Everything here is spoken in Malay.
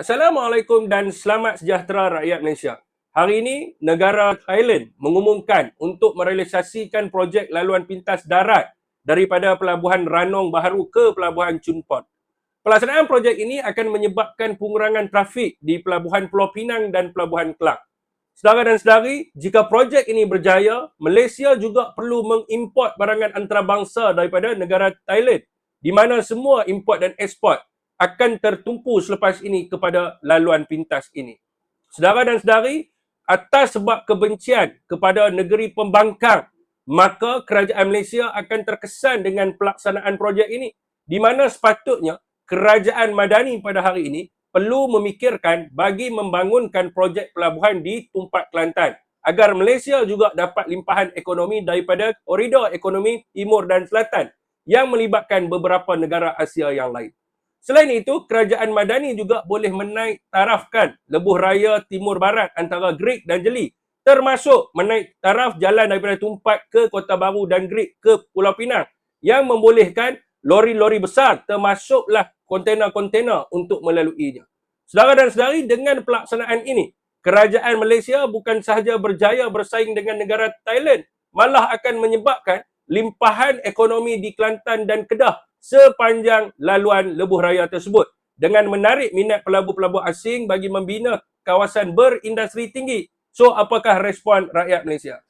Assalamualaikum dan selamat sejahtera rakyat Malaysia. Hari ini, negara Thailand mengumumkan untuk merealisasikan projek laluan pintas darat daripada Pelabuhan Ranong Baharu ke Pelabuhan Chun Port. Pelaksanaan projek ini akan menyebabkan pengurangan trafik di Pelabuhan Pulau Pinang dan Pelabuhan Kelang. Saudara dan saudari, jika projek ini berjaya, Malaysia juga perlu mengimport barangan antarabangsa daripada negara Thailand, di mana semua import dan ekspor akan tertumpu selepas ini kepada laluan pintas ini. Saudara dan saudari, atas sebab kebencian kepada negeri pembangkang, maka kerajaan Malaysia akan terkesan dengan pelaksanaan projek ini, di mana sepatutnya kerajaan Madani pada hari ini perlu memikirkan bagi membangunkan projek pelabuhan di Tumpat Kelantan agar Malaysia juga dapat limpahan ekonomi daripada koridor ekonomi timur dan selatan yang melibatkan beberapa negara Asia yang lain. Selain itu, kerajaan Madani juga boleh menaik tarafkan lebuh raya timur barat antara Greek dan Jeli, termasuk menaik taraf jalan daripada Tumpat ke Kota Baru dan Greek ke Pulau Pinang yang membolehkan lori-lori besar termasuklah kontena-kontena untuk melaluinya. Saudara dan saudari, dengan pelaksanaan ini, kerajaan Malaysia bukan sahaja berjaya bersaing dengan negara Thailand, malah akan menyebabkan limpahan ekonomi di Kelantan dan Kedah sepanjang laluan lebuh raya tersebut dengan menarik minat pelabur-pelabur asing bagi membina kawasan berindustri tinggi. So, apakah respon rakyat Malaysia?